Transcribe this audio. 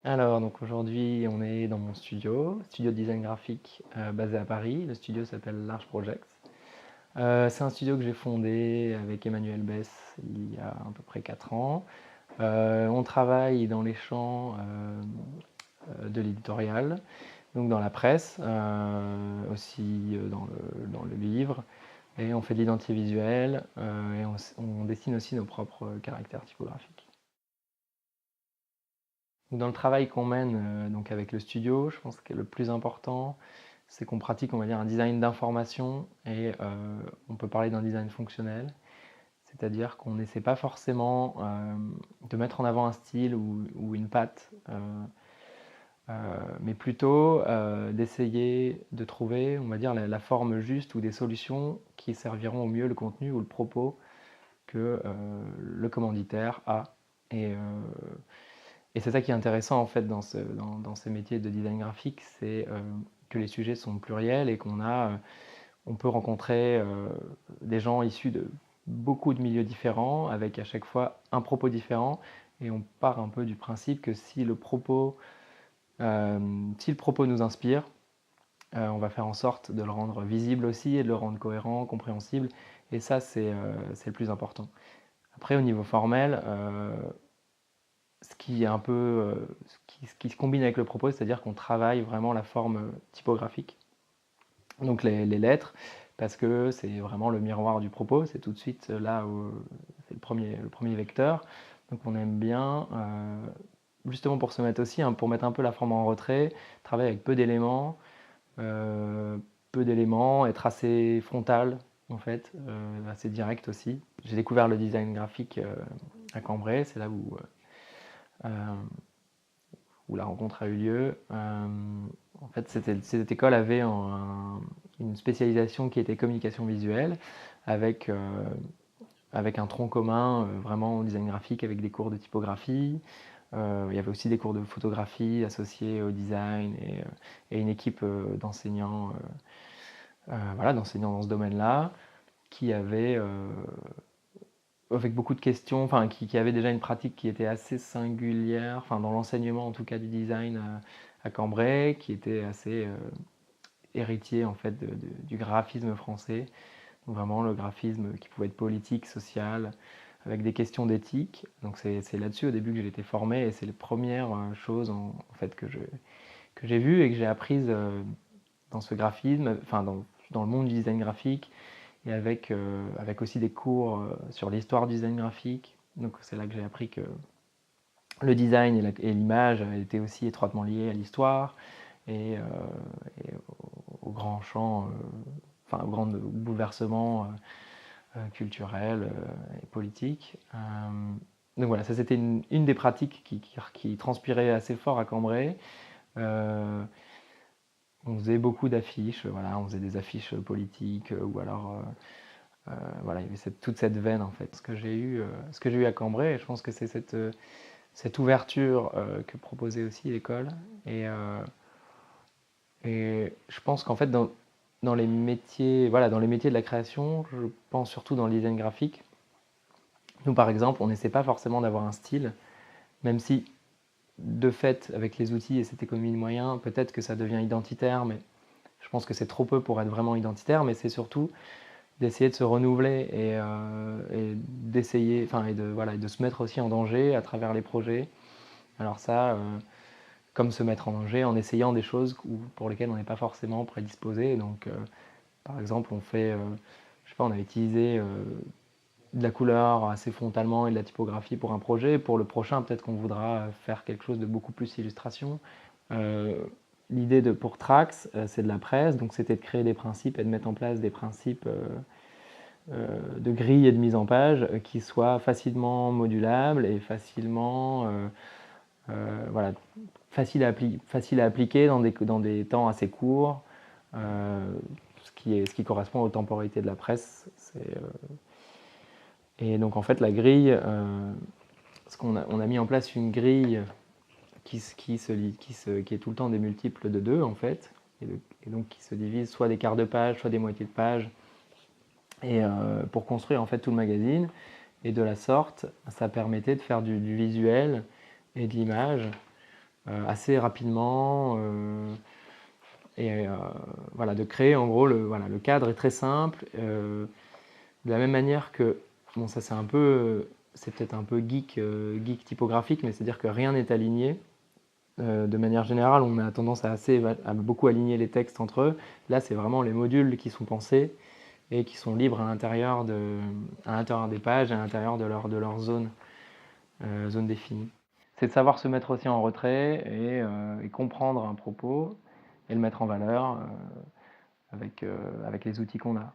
Alors, donc aujourd'hui, on est dans mon studio de design graphique basé à Paris. Le studio s'appelle Large Projects. C'est un studio que j'ai fondé avec Emmanuel Bess il y a à peu près 4 ans. On travaille dans les champs de l'éditorial, donc dans la presse, aussi dans le livre, et on fait de l'identité visuelle et on dessine aussi nos propres caractères typographiques. Dans le travail qu'on mène donc avec le studio, je pense que le plus important, c'est qu'on pratique, on va dire, un design d'information et on peut parler d'un design fonctionnel, c'est-à-dire qu'on n'essaie pas forcément de mettre en avant un style ou une patte, mais plutôt d'essayer de trouver, on va dire, la forme juste ou des solutions qui serviront au mieux le contenu ou le propos que le commanditaire a. Et, et c'est ça qui est intéressant en fait dans ces métiers de design graphique, c'est que les sujets sont pluriels et on peut rencontrer des gens issus de beaucoup de milieux différents, avec à chaque fois un propos différent, et on part un peu du principe que si le propos nous inspire, on va faire en sorte de le rendre visible aussi et de le rendre cohérent, compréhensible, et ça c'est le plus important. Après au niveau formel, ce qui est un peu ce qui se combine avec le propos, c'est-à-dire qu'on travaille vraiment la forme typographique, donc les lettres, parce que c'est vraiment le miroir du propos, c'est tout de suite là où c'est le premier vecteur. Donc on aime bien, justement pour se mettre aussi, hein, pour mettre un peu la forme en retrait, travailler avec euh, peu d'éléments, être assez frontal en fait, assez direct aussi. J'ai découvert le design graphique à Cambrai, c'est là euh, où la rencontre a eu lieu. En fait, cette école avait une spécialisation qui était communication visuelle, avec, euh, avec un tronc commun vraiment au design graphique, avec des cours de typographie. Il y avait aussi des cours de photographie associés au design et une équipe d'enseignants voilà, d'enseignants dans ce domaine-là qui avait avec beaucoup de questions, enfin qui avait déjà une pratique qui était assez singulière, enfin dans l'enseignement en tout cas du design à Cambrai, qui était assez héritier en fait du graphisme français, donc vraiment le graphisme qui pouvait être politique, social, avec des questions d'éthique. Donc c'est là-dessus au début que j'ai été formé et c'est les premières choses en fait que j'ai vues et que j'ai apprises dans ce graphisme, enfin dans le monde du design graphique et avec aussi des cours sur l'histoire du design graphique. Donc c'est là que j'ai appris que le design et l'image étaient aussi étroitement liés à l'histoire et, et au grand champ, enfin au grand bouleversement culturel et politique. Donc voilà, ça c'était une des pratiques qui transpirait assez fort à Cambrai. Euh, on faisait beaucoup d'affiches, voilà, on faisait des affiches politiques ou alors voilà, il y avait toute cette veine en fait. Ce que j'ai eu à Cambrai, et je pense que c'est cette ouverture que proposait aussi l'école. Et, euh, et je pense qu'en fait, dans les métiers, voilà, dans les métiers de la création, je pense surtout dans le design graphique. Nous, par exemple, on n'essaie pas forcément d'avoir un style, même si, de fait, avec les outils et cette économie de moyens, peut-être que ça devient identitaire, mais je pense que c'est trop peu pour être vraiment identitaire, mais c'est surtout d'essayer de se renouveler et d'essayer, enfin, voilà, et de se mettre aussi en danger à travers les projets. Alors ça, comme se mettre en danger en essayant des choses pour lesquelles on n'est pas forcément prédisposé. Donc, par exemple, je sais pas, on a utilisé de la couleur assez frontalement et de la typographie pour un projet. Pour le prochain, peut-être qu'on voudra faire quelque chose de beaucoup plus illustration. Euh, L'idée pour Trax, c'est de la presse, donc c'était de créer des principes et de mettre en place des principes de grille et de mise en page qui soient facilement modulables et facilement voilà, facile à appliquer dans des temps assez courts, ce qui correspond aux temporalités de la presse. Et donc en fait la grille, on a mis en place une grille qui est tout le temps des multiples de 2 en fait, et donc qui se divise soit des quarts de page, soit des moitiés de page, et pour construire en fait tout le magazine. Et de la sorte, ça permettait de faire du visuel et de l'image assez rapidement. Et voilà, de créer en gros, voilà, le cadre est très simple. De la même manière que, bon ça c'est un peu, c'est peut-être un peu geek, geek typographique, mais c'est-à-dire que rien n'est aligné. De manière générale, on a tendance à beaucoup aligner les textes entre eux. Là, c'est vraiment les modules qui sont pensés et qui sont libres à l'intérieur des pages, à l'intérieur de leur zone, zone définie. C'est de savoir se mettre aussi en retrait et comprendre un propos et le mettre en valeur avec les outils qu'on a.